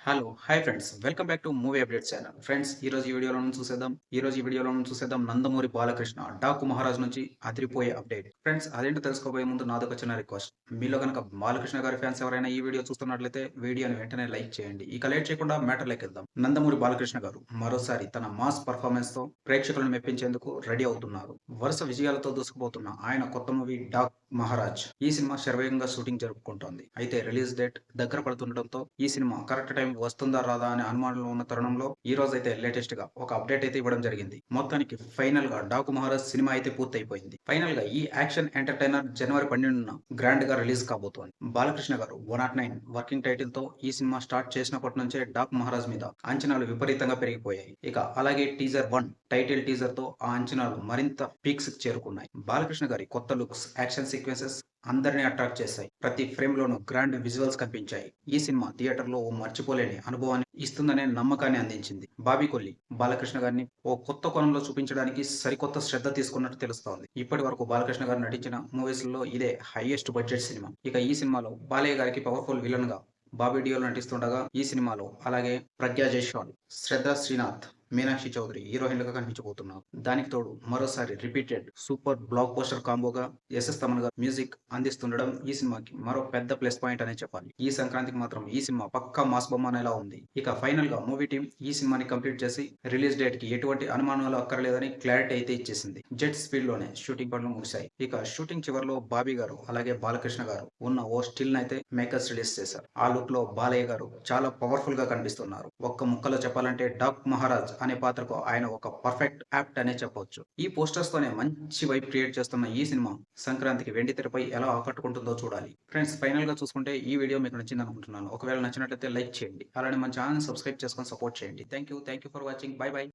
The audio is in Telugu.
Hello! Hi friends. Welcome back to movie updates channel. Friends ఈ రోజు ఈ వీడియోలో మనం చూసేద్దాం 'నందమూరి బాలకృష్ణ' 'డాకు మహారాజ్' నుంచి అదిరిపోయే అప్డేట్. ఫ్రెండ్స్ అదేంటో తెలుసుకోబోయే ముందు నాదొక చిన్న రిక్వెస్ట్. మీలో గనక బాలకృష్ణ గారి ఫ్యాన్స్ ఎవరైనా ఈ వీడియో చూస్తున్నట్లయితే వీడియోని వెంటనే లైక్ చేయండి. ఇక లేట్ చేయకుండా మ్యాటర్‌లోకెళ్దాం. నందమూరి బాలకృష్ణ గారు మరోసారి తన మాస్ పెర్ఫార్మన్స్‌తో ప్రేక్షకులను మెప్పించేందుకు రెడీ అవుతున్నారు. వరుస విజయాలతో దూసుకుపోతున్న ఆయన కొత్త మూవీ 'డాక్ మహారాజ్' ఈ సినిమా శరవేగంగా షూటింగ్ జరుపుకుంటోంది. అయితే రిలీజ్ డేట్ దగ్గర పడుతుండటంతో ఈ సినిమా కరెక్ట్ టైం వస్తుందా రాదా అనే అనుమానంలో ఉన్న తరుణంలో ఈ రోజైతే లేటెస్ట్ గా ఒక అప్డేట్ అయితే ఇవ్వడం జరిగింది. మొత్తానికి ఫైనల్ గా 'డాకు మహారాజ్' సినిమా అయితే పూర్తయిపోయింది. ఫైనల్ గా ఈ యాక్షన్ ఎంటర్‌టైనర్ జనవరి 12న గ్రాండ్ గా రిలీజ్ కాబోతోంది. బాలకృష్ణ గారు 109 వర్కింగ్ టైటిల్ తో ఈ సినిమా స్టార్ట్ చేసినప్పటి నుంచే 'డాక్ మహారాజ్' మీద అంచనాలు విపరీతంగా పెరిగిపోయాయి. ఇక అలాగే టీజర్ 1 టైటిల్ టీజర్ తో ఆ అంచనాలు మరింత పీక్స్ కి చేరుకున్నాయి. బాలకృష్ణ గారి కొత్త లుక్స్, యాక్షన్ సీక్వెన్సెస్ అందరినీ అట్రాక్ట్ చేశాయి. ప్రతి ఫ్రేమ్ లోనూ గ్రాండ్ విజువల్స్ కనిపించాయి. ఈ సినిమా థియేటర్‌లో ఓ మర్చిపోలేని అనుభవాన్ని ఇస్తుందనే నమ్మకాన్ని అందించింది. బాబీ కొల్లి బాలకృష్ణ గారిని ఓ కొత్త కోణంలో చూపించడానికి సరికొత్త శ్రద్ధ తీసుకున్నట్టు తెలుస్తోంది. ఇప్పటి వరకు బాలకృష్ణ గారు నటించిన మూవీస్‌లో ఇదే హైయెస్ట్ బడ్జెట్ సినిమా. ఇక ఈ సినిమాలో బాలయ్య గారికి పవర్‌ఫుల్ విలన్ గా బాబీ డియోల్ నటిస్తుండగా ఈ సినిమాలో అలాగే ప్రగ్యా జైస్వాల్, శ్రద్ధా శ్రీనాథ్, మీనాక్షి చౌదరి హీరోయిన్లుగా కనిపించబోతున్నారు. దానికి తోడు మరోసారి రిపీటెడ్ సూపర్ బ్లాక్ బస్టర్ కాంబోగా ఎస్ఎస్ తమన్ గారు మ్యూజిక్ అందిస్తుండడం ఈ సినిమాకి మరో పెద్ద ప్లస్ పాయింట్ అనే చెప్పాలి. ఈ సంక్రాంతికి మాత్రం ఈ సినిమా పక్కా మాస్ బొమ్మ అనేలా ఉంది. ఇక ఫైనల్ గా మూవీ టీం ఈ సినిమాని కంప్లీట్ చేసి రిలీజ్ డేట్ కి ఎటువంటి అనుమానాలు అక్కర్లేదని క్లారిటీ అయితే ఇచ్చేసింది. జెట్ స్పీడ్ లోనే షూటింగ్ పనులు ముగిశాయి. ఇక షూటింగ్ చివరిలో బాబీ గారు అలాగే బాలకృష్ణ గారు ఉన్న ఓ స్టిల్ నైతే మేకర్స్ రిలీజ్ చేశారు. ఆ లుక్ లో బాలయ్య గారు చాలా పవర్ఫుల్ గా కనిపిస్తున్నారు. ఒక్క ముక్కలో చెప్పాలంటే 'డాక్ మహారాజ్' అనే పాత్రకు ఆయన ఒక పర్ఫెక్ట్ యాప్ట్ అనే చెప్పొచ్చు. ఈ పోస్టర్స్ తోనే మంచి వైబ్ క్రియేట్ చేస్తున్న ఈ సినిమా సంక్రాంతికి వెండితెరపై ఎలా ఆకట్టుకుంటుందో చూడాలి. ఫ్రెండ్స్ ఫైనల్ గా చూసుకుంటే ఈ వీడియో మీకు నచ్చింది అనుకుంటున్నాను. ఒకవేళ నచ్చినట్లయితే లైక్ చేయండి. అలానే మన ఛానల్ సబ్స్క్రైబ్ చేసుకొని సపోర్ట్ చేయండి. Thank you for watching. By by.